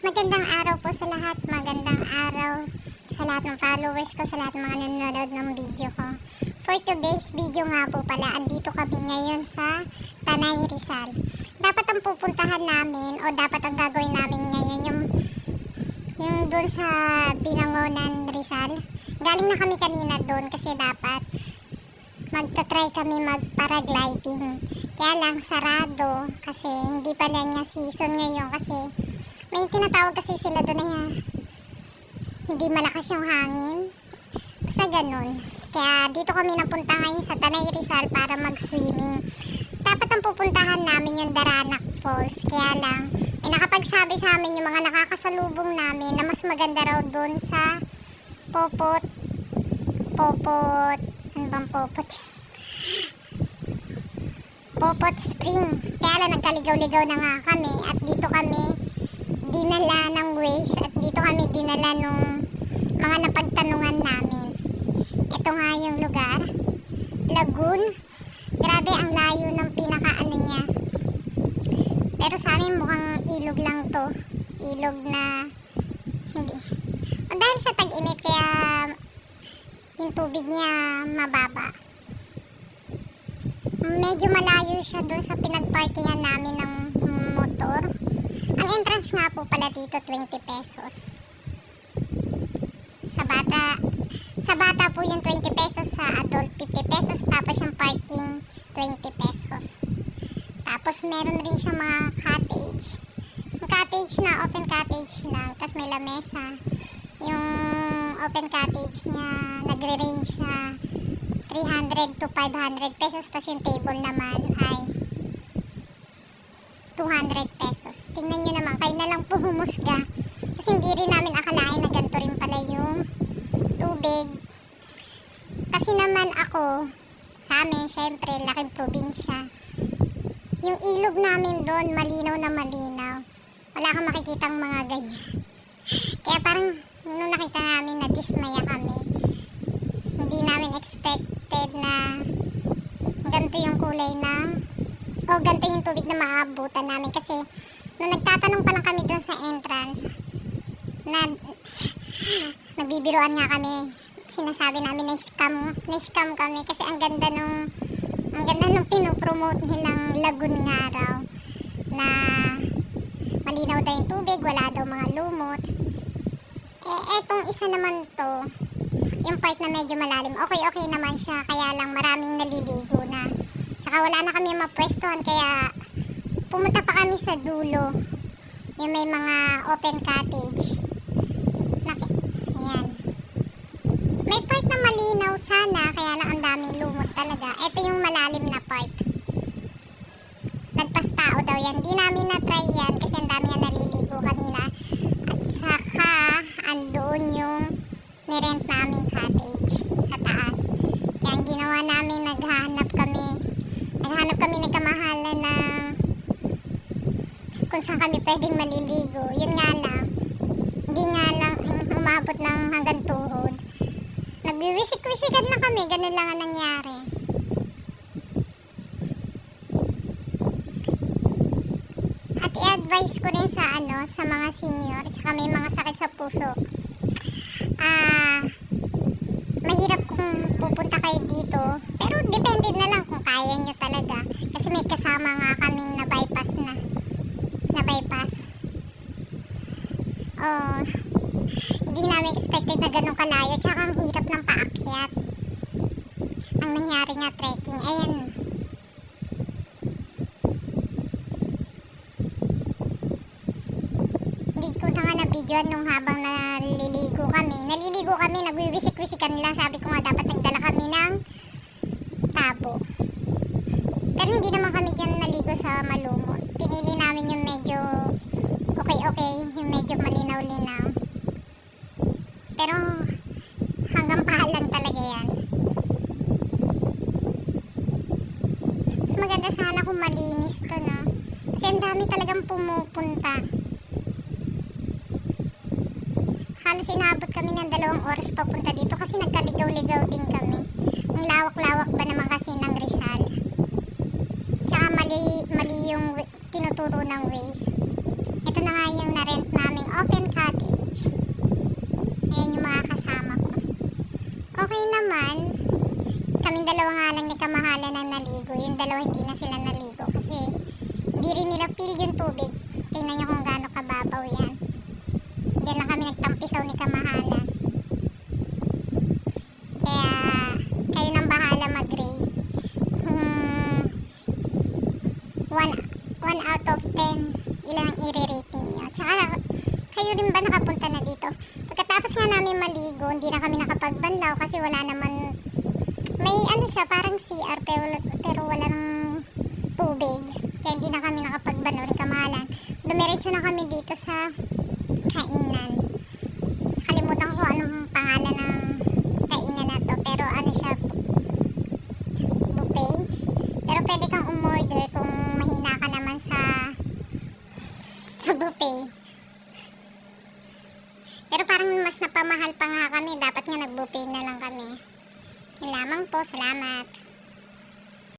Magandang araw po sa lahat. Magandang araw sa lahat ng followers ko, sa lahat ng mga nanonood ng video ko. For today's video nga po pala, andito kami ngayon sa Tanay Rizal. Dapat ang pupuntahan namin o dapat ang gagawin namin ngayon yung doon sa Binangonan Rizal. Galing na kami kanina doon kasi dapat magta-try kami mag-paragliding. Kaya lang sarado kasi hindi pala niya season ngayon kasi may tinatawag kasi sila doon na hindi malakas yung hangin. Basta ganun. Kaya dito kami napunta ngayon sa Tanay Rizal para mag-swimming. Dapat ang pupuntahan namin yung Daranac Falls. Kaya lang, may nakapagsabi sa amin yung mga nakakasalubong namin na mas maganda raw doon sa Popot. Ano bang Popot? Popot Spring. Kaya lang nagkaligaw-ligaw na nga kami at dito kami dinala ng Waze at dito kami dinala nung mga napagtanungan namin. Ito nga yung lugar, Lagoon. Grabe ang layo ng pinakaano niya. Pero sa amin mukhang ilog lang to. Ilog na hindi. Dahil sa tag-init kaya yung tubig niya mababa. Medyo malayo siya doon sa pinagparkingan namin ng motor. Ang entrance nga po pala dito 20 pesos. Sa bata po yung 20 pesos, sa adult 50 pesos, tapos yung parking 20 pesos. Tapos meron rin siya mga cottage. Yung cottage na open cottage lang, tapos may lamesa. Yung open cottage niya nagre-range siya 300 to 500 pesos, tapos yung table naman ay 200 pesos. Tingnan nyo naman, kayo na lang po humusga. Kasi hindi rin namin akalain na ganito rin pala yung tubig. Kasi naman ako, sa amin, syempre, laking probinsya. Yung ilog namin doon, malinaw na malinaw. Wala kang makikitang mga ganyan. Kaya parang, nung nakita namin, nadismaya kami. Hindi namin expected na ganito yung kulay ng o ganito yung tubig na maabutan namin kasi nung nagtatanong pa lang kami doon sa entrance na nagbibiruan nga kami, sinasabi namin na scam kami kasi ang ganda nung pinopromote nilang lagoon nga raw na malinaw daw yung tubig, wala daw mga lumot. Etong isa naman to, yung part na medyo malalim, okay naman siya, kaya lang maraming naliligo na. Saka wala na kami mapwestuhan kaya pumunta pa kami sa dulo. Yung may mga open cottage. Ayan. May part na malinaw sana kaya lang ang daming lumot talaga. Ito yung malalim na part. Lagpas tao daw yan. Di namin na-try yan kasi ang dami nga naliligo kanina. At saka andoon yung nirent naming cottage sa taas. Kaya ang ginawa namin, naghahanap kami ng kamahalan na kung saan kami pwedeng maliligo. Yun nga lang, hindi nga lang umabot ng hanggang tuhod. Nagwiwisik-wisikan lang kami, ganun lang ang nangyari. At i-advise ko rin sa mga senior, tsaka may mga sakit sa puso. Mahirap kung pupunta kayo dito, pero depende na lang kung kaya nyo talaga. Kasi may kasama nga kaming na-bypass. Hindi namin expected na ganun kalayo, tsaka ang hirap ng paakyat. Ang nangyari nga trekking, ayan. Hindi ko na nga na-videoan nung habang naliligo kami, nagwiwisik-wisikan lang. Sabi ko nga dapat nagdala kami ng tabo. Pero hindi naman kami dyan naligo sa malumot. Pinili namin yung medyo okay, yung medyo malinaw-linaw. Pero hanggang pahalan talaga yan. Mas maganda sana kung malinis to, no? Kasi ang dami talagang pumupunta. Halos inabot kami ng 2 oras papunta dito kasi nagkaligaw-ligaw din kami. Ang lawak-lawak ba naman kasi ng Rizal. Tsaka mali yung tinuturo ng Waze. Ito na nga yung na-rent naming Hindi rin nila feel yung tubig. Tingnan nyo kung gaano kababaw yan. Diyan lang kami nagtampisaw ni Kamahalan. Kaya, kayo nang bahala mag-rate. Kung 1 out of 10, ilang i-rate ninyo. Tsaka, kayo rin ba nakapunta na dito? Pagkatapos nga namin maligo, hindi na kami nakapagbanlaw kasi wala naman, may ano siya, parang CR pero walang tubig. Kaya hindi na kami nakapagbanlaw ni Kamahalan. Dumiretso na kami dito sa kainan. Kalimutan ko anong pangalan ng kainan na to, pero ano siya, buffet. Pero pwede kang umorder kung mahina ka naman sa buffet. Pero parang mas napamahal pa nga kami. Dapat nga nag-buffet na lang kami. Yun lamang po. Salamat.